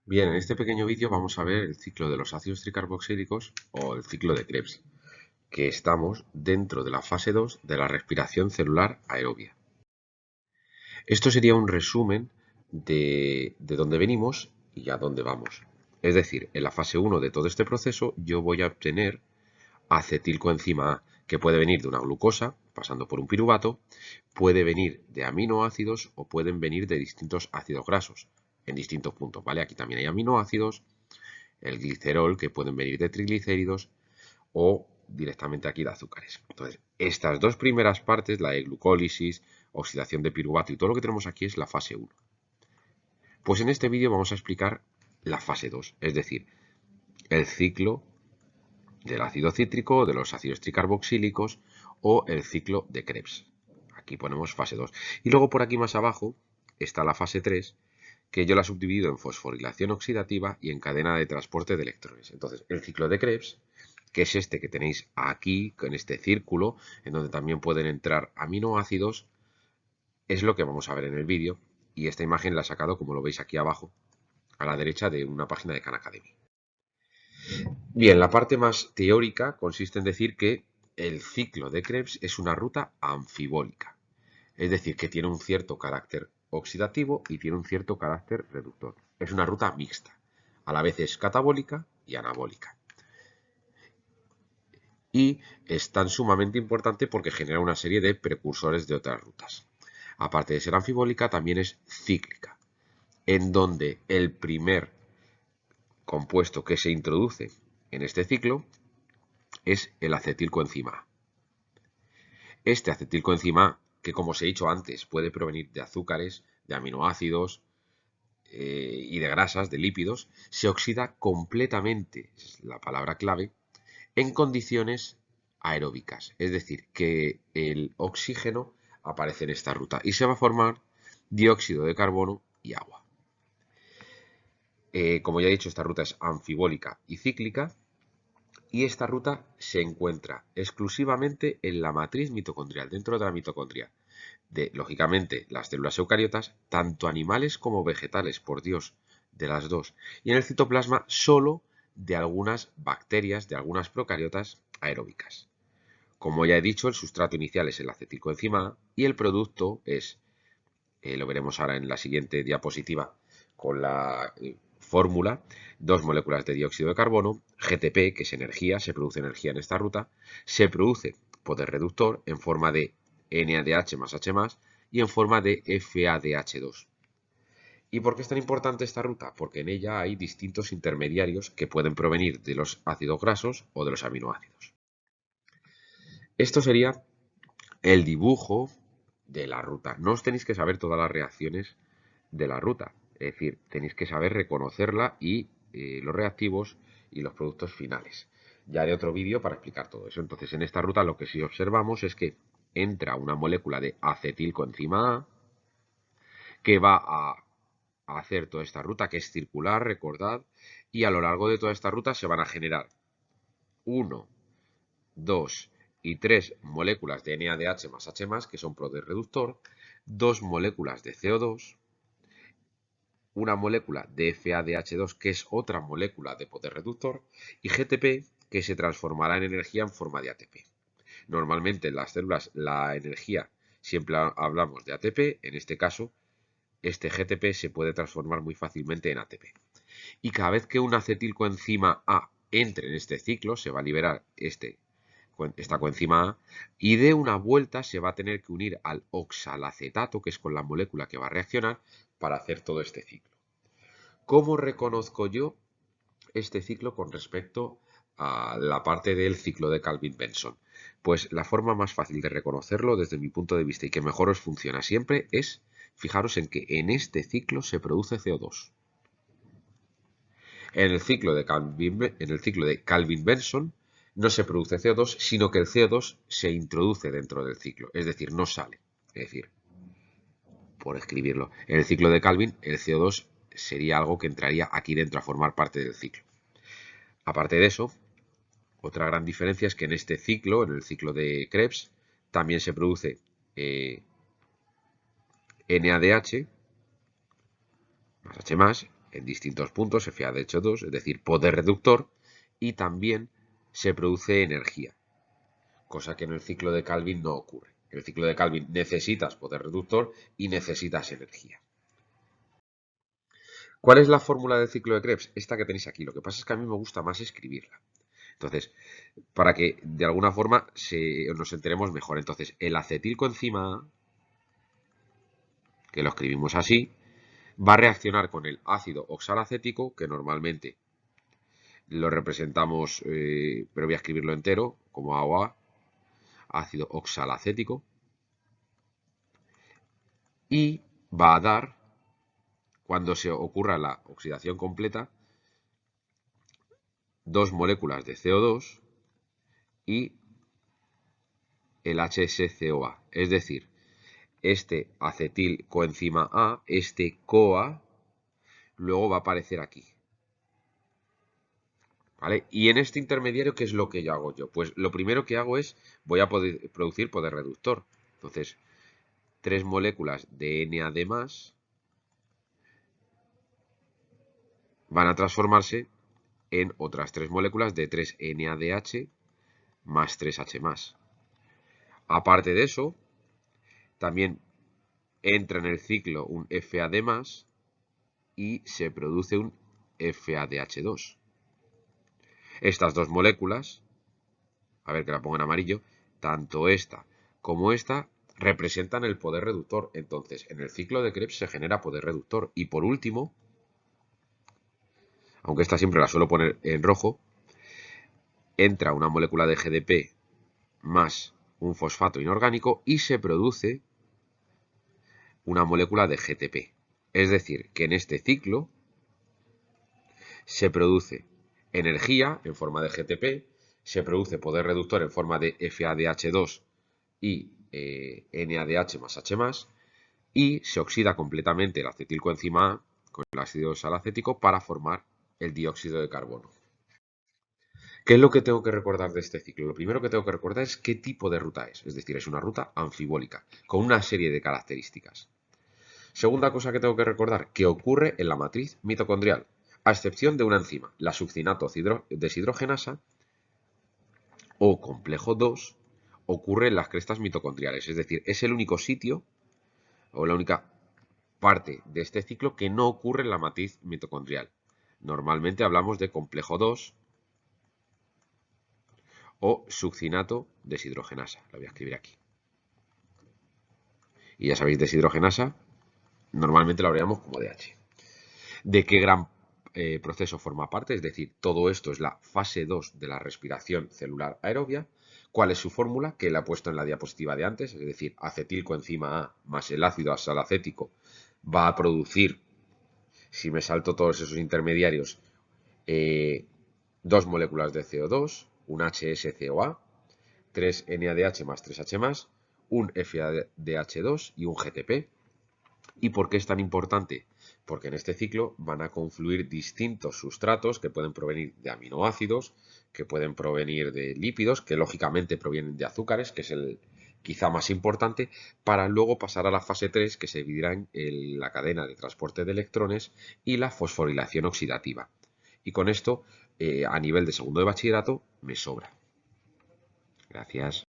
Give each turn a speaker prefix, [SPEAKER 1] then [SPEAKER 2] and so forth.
[SPEAKER 1] Bien, en este pequeño vídeo vamos a ver el ciclo de los ácidos tricarboxílicos o el ciclo de Krebs, que estamos dentro de la fase 2 de la respiración celular aerobia. Esto sería un resumen de dónde venimos y a dónde vamos. Es decir, en la fase 1 de todo este proceso yo voy a obtener acetilcoenzima A, que puede venir de una glucosa, pasando por un piruvato, puede venir de aminoácidos o pueden venir de distintos ácidos grasos, en distintos puntos, ¿vale? Aquí también hay aminoácidos, el glicerol, que pueden venir de triglicéridos o directamente aquí de azúcares. Entonces, estas dos primeras partes, la de glucólisis, oxidación de piruvato y todo lo que tenemos aquí es la fase 1. Pues en este vídeo vamos a explicar la fase 2, es decir, el ciclo del ácido cítrico, de los ácidos tricarboxílicos o el ciclo de Krebs. Aquí ponemos fase 2. Y luego por aquí más abajo está la fase 3, que yo la he subdividido en fosforilación oxidativa y en cadena de transporte de electrones. Entonces, el ciclo de Krebs, que es este que tenéis aquí, en este círculo, en donde también pueden entrar aminoácidos, es lo que vamos a ver en el vídeo. Y esta imagen la he sacado, como lo veis aquí abajo, a la derecha de una página de Khan Academy. Bien, la parte más teórica consiste en decir que el ciclo de Krebs es una ruta anfibólica, es decir, que tiene un cierto carácter oxidativo y tiene un cierto carácter reductor. Es una ruta mixta, a la vez es catabólica y anabólica. Y es tan sumamente importante porque genera una serie de precursores de otras rutas. Aparte de ser anfibólica, también es cíclica, en donde el primer compuesto que se introduce en este ciclo es el acetilcoenzima A. Este acetilcoenzima A, que como os he dicho antes, puede provenir de azúcares, de aminoácidos y de grasas, de lípidos, se oxida completamente, es la palabra clave, en condiciones aeróbicas. Es decir, que el oxígeno aparece en esta ruta y se va a formar dióxido de carbono y agua. Como ya he dicho, esta ruta es anfibólica y cíclica. Y esta ruta se encuentra exclusivamente en la matriz mitocondrial, dentro de la mitocondria, de, lógicamente, las células eucariotas, tanto animales como vegetales, por Dios, de las dos. Y en el citoplasma solo de algunas bacterias, de algunas procariotas aeróbicas. Como ya he dicho, el sustrato inicial es el acetilcoenzima A y el producto es, lo veremos ahora en la siguiente diapositiva con la fórmula, dos moléculas de dióxido de carbono, GTP, que es energía, se produce energía en esta ruta, se produce poder reductor en forma de NADH más H+, y en forma de FADH2. ¿Y por qué es tan importante esta ruta? Porque en ella hay distintos intermediarios que pueden provenir de los ácidos grasos o de los aminoácidos. Esto sería el dibujo de la ruta. No os tenéis que saber todas las reacciones de la ruta, es decir, tenéis que saber reconocerla y los reactivos y los productos finales. Ya haré otro vídeo para explicar todo eso. Entonces, en esta ruta lo que sí observamos es que entra una molécula de acetilcoenzima A que va a hacer toda esta ruta, que es circular, recordad, y a lo largo de toda esta ruta se van a generar 1, 2 y 3 moléculas de NADH más H+, que son proteorreductor, 2 moléculas de CO2, una molécula de FADH2, que es otra molécula de poder reductor, y GTP, que se transformará en energía en forma de ATP. Normalmente en las células la energía siempre hablamos de ATP, en este caso este GTP se puede transformar muy fácilmente en ATP. Y cada vez que una acetilcoenzima A entre en este ciclo, se va a liberar esta coenzima A y de una vuelta se va a tener que unir al oxalacetato, que es con la molécula que va a reaccionar, para hacer todo este ciclo. ¿Cómo reconozco yo este ciclo con respecto a la parte del ciclo de Calvin-Benson? Pues la forma más fácil de reconocerlo desde mi punto de vista y que mejor os funciona siempre es fijaros en que en este ciclo se produce CO2. En el ciclo de Calvin-Benson no se produce CO2, sino que el CO2 se introduce dentro del ciclo, es decir, no sale. Es decir, por escribirlo, en el ciclo de Calvin el CO2 sería algo que entraría aquí dentro a formar parte del ciclo. Aparte de eso, otra gran diferencia es que en este ciclo, en el ciclo de Krebs, también se produce NADH más H+, en distintos puntos, FeADH2, es decir, poder reductor, y también se produce energía, cosa que en el ciclo de Calvin no ocurre. En el ciclo de Calvin necesitas poder reductor y necesitas energía. ¿Cuál es la fórmula del ciclo de Krebs? Esta que tenéis aquí. Lo que pasa es que a mí me gusta más escribirla. Entonces, para que de alguna forma nos enteremos mejor. Entonces, el acetilcoenzima A, que lo escribimos así, va a reaccionar con el ácido oxalacético, que normalmente lo representamos, pero voy a escribirlo entero, como AOA, ácido oxalacético, y va a dar, cuando se ocurra la oxidación completa, dos moléculas de CO2 y el HSCOA. Es decir, este acetilcoenzima A, este CoA, luego va a aparecer aquí. ¿Vale? Y en este intermediario, ¿qué es lo que yo hago yo? Pues lo primero que hago es, voy a producir poder reductor. Entonces, 3 moléculas de NAD+, van a transformarse en otras 3 moléculas de 3NADH más 3H+. Aparte de eso, también entra en el ciclo un FAD+, y se produce un FADH2. Estas dos moléculas, a ver que la pongo en amarillo, tanto esta como esta representan el poder reductor. Entonces, en el ciclo de Krebs se genera poder reductor. Y por último, aunque esta siempre la suelo poner en rojo, entra una molécula de GDP más un fosfato inorgánico y se produce una molécula de GTP. Es decir, que en este ciclo se produce energía en forma de GTP, se produce poder reductor en forma de FADH2 y NADH más H+, y se oxida completamente el acetilcoenzima A con el ácido oxalacético para formar el dióxido de carbono. ¿Qué es lo que tengo que recordar de este ciclo? Lo primero que tengo que recordar es qué tipo de ruta es decir, es una ruta anfibólica, con una serie de características. Segunda cosa que tengo que recordar, que ocurre en la matriz mitocondrial, a excepción de una enzima, la succinato deshidrogenasa o complejo 2, ocurre en las crestas mitocondriales, es decir, es el único sitio o la única parte de este ciclo que no ocurre en la matriz mitocondrial. Normalmente hablamos de complejo 2 o succinato deshidrogenasa. La voy a escribir aquí. Y ya sabéis, deshidrogenasa normalmente lo habríamos como DH. ¿De qué gran proceso forma parte? Es decir, todo esto es la fase 2 de la respiración celular aerobia. ¿Cuál es su fórmula? Que la he puesto en la diapositiva de antes, es decir, acetilcoenzima A más el ácido oxalacético va a producir, si me salto todos esos intermediarios, dos moléculas de CO2, un HSCOA, 3 NADH más 3H+, un FADH2 y un GTP. ¿Y por qué es tan importante? Porque en este ciclo van a confluir distintos sustratos que pueden provenir de aminoácidos, que pueden provenir de lípidos, que lógicamente provienen de azúcares, que es el quizá más importante, para luego pasar a la fase 3, que se dividirá en la cadena de transporte de electrones y la fosforilación oxidativa. Y con esto, a nivel de segundo de bachillerato, me sobra. Gracias.